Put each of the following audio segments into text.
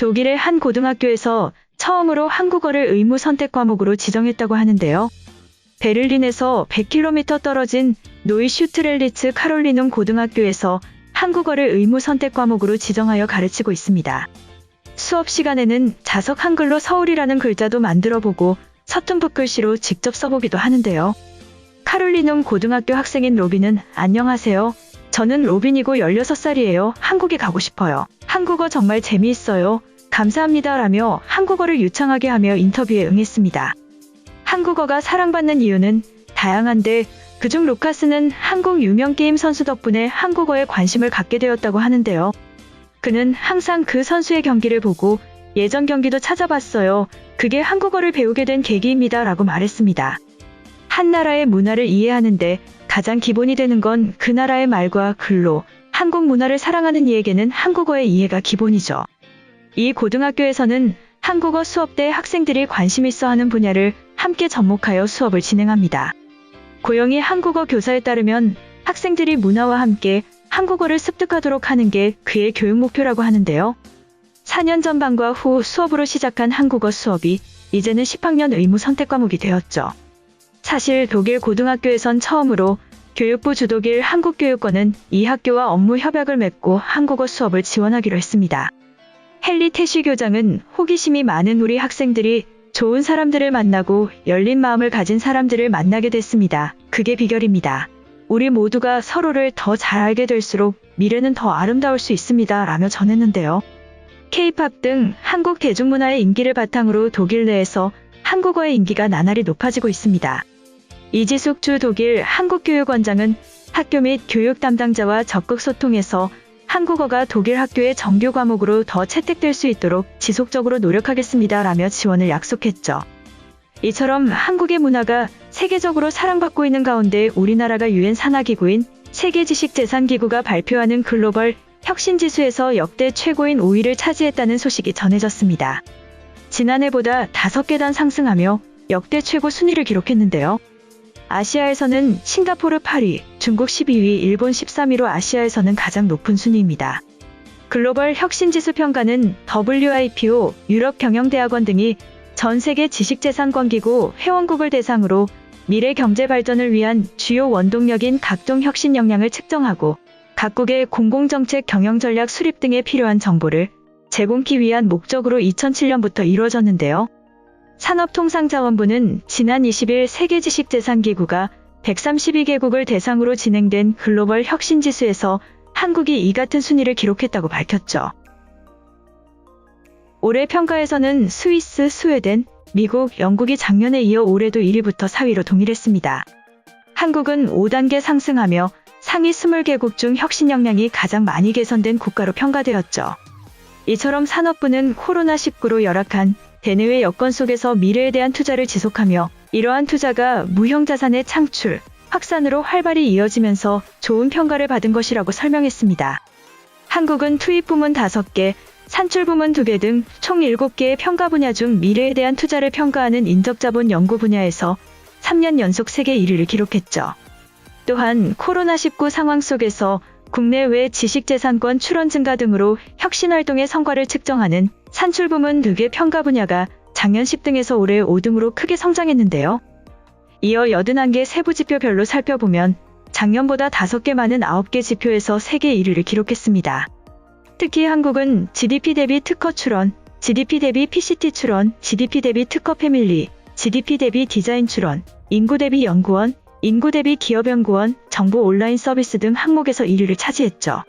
독일의 한 고등학교에서 처음으로 한국어를 의무 선택 과목으로 지정했다고 하는데요. 베를린에서 100km 떨어진 노이슈트렐리츠 카롤리눔 고등학교에서 한국어를 의무 선택 과목으로 지정하여 가르치고 있습니다. 수업 시간에는 자석 한글로 서울이라는 글자도 만들어보고 서툰 붓글씨로 직접 써보기도 하는데요. 카롤리눔 고등학교 학생인 로빈은 안녕하세요. 저는 로빈이고 16살이에요. 한국에 가고 싶어요. 한국어 정말 재미있어요. 감사합니다. 라며 한국어를 유창하게 하며 인터뷰에 응했습니다. 한국어가 사랑받는 이유는 다양한데 그중 루카스는 한국 유명 게임 선수 덕분에 한국어에 관심을 갖게 되었다고 하는데요. 그는 항상 그 선수의 경기를 보고 예전 경기도 찾아봤어요. 그게 한국어를 배우게 된 계기입니다. 라고 말했습니다. 한 나라의 문화를 이해하는데 가장 기본이 되는 건 그 나라의 말과 글로 한국 문화를 사랑하는 이에게는 한국어의 이해가 기본이죠. 이 고등학교에서는 한국어 수업 때 학생들이 관심 있어 하는 분야를 함께 접목하여 수업을 진행합니다. 고영희 한국어 교사에 따르면 학생들이 문화와 함께 한국어를 습득하도록 하는 게 그의 교육 목표라고 하는데요. 4년 전 방과 후 수업으로 시작한 한국어 수업이 이제는 10학년 의무 선택 과목이 되었죠. 사실 독일 고등학교에선 처음으로 교육부 주독일 한국교육권은 이 학교와 업무 협약을 맺고 한국어 수업을 지원하기로 했습니다. 헨리 태쉬 교장은 호기심이 많은 우리 학생들이 좋은 사람들을 만나고 열린 마음을 가진 사람들을 만나게 됐습니다. 그게 비결입니다. 우리 모두가 서로를 더 잘 알게 될수록 미래는 더 아름다울 수 있습니다. 라며 전했는데요. K-팝 등 한국 대중문화의 인기를 바탕으로 독일 내에서 한국어의 인기가 나날이 높아지고 있습니다. 이지숙 주 독일 한국교육원장은 학교 및 교육 담당자와 적극 소통해서 한국어가 독일 학교의 정규 과목으로 더 채택될 수 있도록 지속적으로 노력하겠습니다. 라며 지원을 약속했죠. 이처럼 한국의 문화가 세계적으로 사랑받고 있는 가운데 우리나라가 유엔 산하기구인 세계지식재산기구가 발표하는 글로벌 혁신지수에서 역대 최고인 5위를 차지했다는 소식이 전해졌습니다. 지난해보다 5계단 상승하며 역대 최고 순위를 기록했는데요. 아시아에서는 싱가포르 8위, 중국 12위, 일본 13위로 아시아에서는 가장 높은 순위입니다. 글로벌 혁신지수 평가는 WIPO, 유럽경영대학원 등이 전 세계 지식재산권기구 회원국을 대상으로 미래 경제 발전을 위한 주요 원동력인 각종 혁신 역량을 측정하고 각국의 공공정책 경영전략 수립 등에 필요한 정보를 제공하기 위한 목적으로 2007년부터 이루어졌는데요. 산업통상자원부는 지난 20일 세계지식재산기구가 132개국을 대상으로 진행된 글로벌 혁신지수에서 한국이 이 같은 순위를 기록했다고 밝혔죠. 올해 평가에서는 스위스, 스웨덴, 미국, 영국이 작년에 이어 올해도 1위부터 4위로 동일했습니다. 한국은 5단계 상승하며 상위 20개국 중 혁신 역량이 가장 많이 개선된 국가로 평가되었죠. 이처럼 산업부는 코로나19로 열악한 대내외 여건 속에서 미래에 대한 투자를 지속하며 이러한 투자가 무형자산의 창출, 확산으로 활발히 이어지면서 좋은 평가를 받은 것이라고 설명했습니다. 한국은 투입 부문 5개, 산출 부문 2개 등 총 7개의 평가 분야 중 미래에 대한 투자를 평가하는 인적자본 연구 분야에서 3년 연속 세계 1위를 기록했죠. 또한 코로나19 상황 속에서 국내외 지식재산권 출원 증가 등으로 혁신활동의 성과를 측정하는 산출 부문 2개 평가 분야가 작년 10등에서 올해 5등으로 크게 성장했는데요. 이어 81개 세부 지표별로 살펴보면 작년보다 5개 많은 9개 지표에서 세계 1위를 기록했습니다. 특히 한국은 GDP 대비 특허 출원, GDP 대비 PCT 출원, GDP 대비 특허 패밀리, GDP 대비 디자인 출원, 인구 대비 연구원, 인구 대비 기업연구원, 정보 온라인 서비스 등 항목에서 1위를 차지했죠.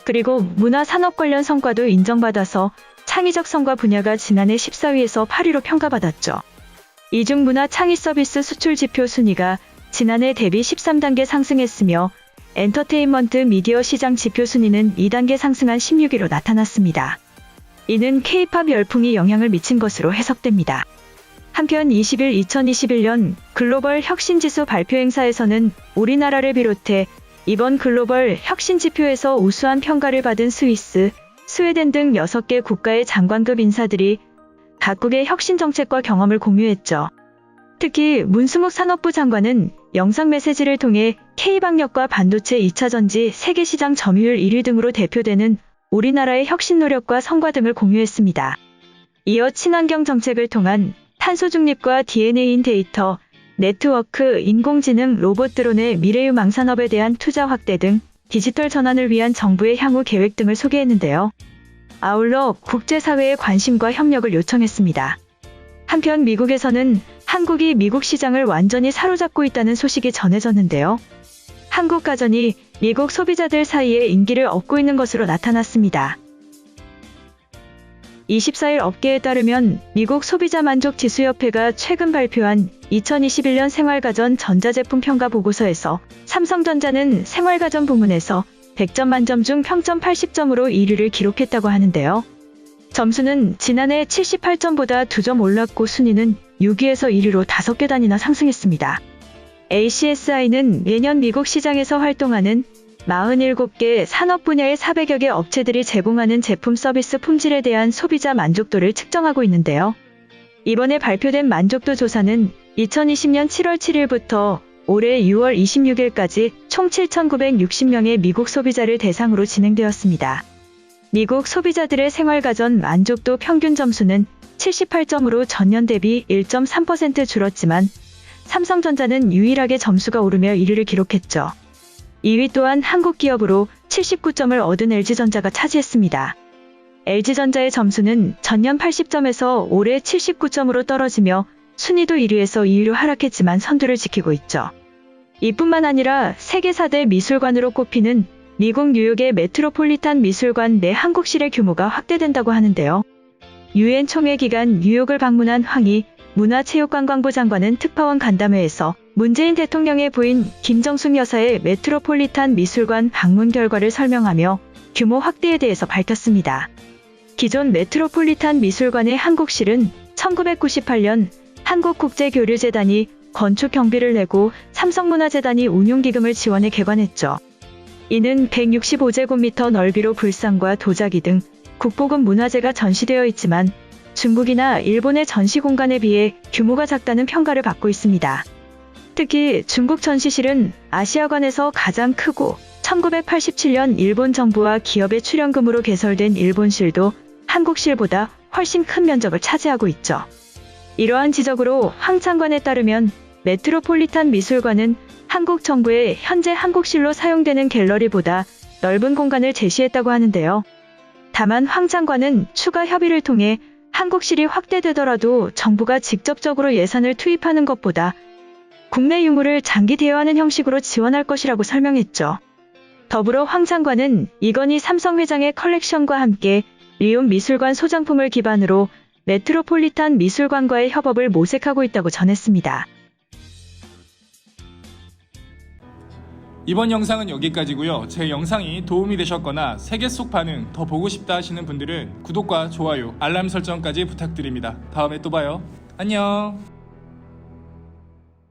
그리고 문화산업 관련 성과도 인정받아서 창의적 성과 분야가 지난해 14위에서 8위로 평가받았죠. 이중 문화 창의 서비스 수출 지표 순위가 지난해 대비 13단계 상승했으며 엔터테인먼트 미디어 시장 지표 순위는 2단계 상승한 16위로 나타났습니다. 이는 K-팝 열풍이 영향을 미친 것으로 해석됩니다. 한편 2021년 글로벌 혁신지수 발표 행사에서는 우리나라를 비롯해 이번 글로벌 혁신지표에서 우수한 평가를 받은 스위스, 스웨덴 등 6개 국가의 장관급 인사들이 각국의 혁신 정책과 경험을 공유했죠. 특히 문수묵 산업부 장관은 영상 메시지를 통해 K방역과 반도체 2차 전지 세계시장 점유율 1위 등으로 대표되는 우리나라의 혁신 노력과 성과 등을 공유했습니다. 이어 친환경 정책을 통한 탄소 중립과 DNA 데이터, 네트워크, 인공지능, 로봇 드론의 미래유망 산업에 대한 투자 확대 등 디지털 전환을 위한 정부의 향후 계획 등을 소개했는데요. 아울러 국제사회의 관심과 협력을 요청했습니다. 한편 미국에서는 한국이 미국 시장을 완전히 사로잡고 있다는 소식이 전해졌는데요. 한국 가전이 미국 소비자들 사이에 인기를 얻고 있는 것으로 나타났습니다. 24일 업계에 따르면 미국 소비자만족지수협회가 최근 발표한 2021년 생활가전 전자제품 평가 보고서에서 삼성전자는 생활가전 부문에서 100점 만점 중 평점 80점으로 1위를 기록했다고 하는데요. 점수는 지난해 78점보다 2점 올랐고 순위는 6위에서 1위로 5계단이나 상승했습니다. ACSI는 매년 미국 시장에서 활동하는 47개 산업 분야의 400여 개 업체들이 제공하는 제품 서비스 품질에 대한 소비자 만족도를 측정하고 있는데요. 이번에 발표된 만족도 조사는 2020년 7월 7일부터 올해 6월 26일까지 총 7,960명의 미국 소비자를 대상으로 진행되었습니다. 미국 소비자들의 생활가전 만족도 평균 점수는 78점으로 전년 대비 1.3% 줄었지만 삼성전자는 유일하게 점수가 오르며 1위를 기록했죠. 2위 또한 한국 기업으로 79점을 얻은 LG전자가 차지했습니다. LG전자의 점수는 전년 80점에서 올해 79점으로 떨어지며 순위도 1위에서 2위로 하락했지만 선두를 지키고 있죠. 이뿐만 아니라 세계 4대 미술관으로 꼽히는 미국 뉴욕의 메트로폴리탄 미술관 내 한국실의 규모가 확대된다고 하는데요. 유엔 총회 기간 뉴욕을 방문한 황희 문화체육관광부 장관은 특파원 간담회에서 문재인 대통령의 부인 김정숙 여사의 메트로폴리탄 미술관 방문 결과를 설명하며 규모 확대에 대해서 밝혔습니다. 기존 메트로폴리탄 미술관의 한국실은 1998년 한국국제교류재단이 건축 경비를 내고 삼성문화재단이 운용기금을 지원해 개관했죠. 이는 165제곱미터 넓이로 불상과 도자기 등 국보급 문화재가 전시되어 있지만 중국이나 일본의 전시 공간에 비해 규모가 작다는 평가를 받고 있습니다. 특히 중국 전시실은 아시아관에서 가장 크고 1987년 일본 정부와 기업의 출연금으로 개설된 일본실도 한국실보다 훨씬 큰 면적을 차지하고 있죠. 이러한 지적으로 황 장관에 따르면 메트로폴리탄 미술관은 한국 정부의 현재 한국실로 사용되는 갤러리보다 넓은 공간을 제시했다고 하는데요. 다만 황 장관은 추가 협의를 통해 한국실이 확대되더라도 정부가 직접적으로 예산을 투입하는 것보다 국내 유무를 장기 대여하는 형식으로 지원할 것이라고 설명했죠. 더불어 황 장관은 이건희 삼성 회장의 컬렉션과 함께 리움 미술관 소장품을 기반으로 메트로폴리탄 미술관과의 협업을 모색하고 있다고 전했습니다. 이번 영상은 여기까지고요. 제 영상이 도움이 되셨거나 세계 속 반응 더 보고 싶다 하시는 분들은 구독과 좋아요, 알람 설정까지 부탁드립니다. 다음에 또 봐요. 안녕.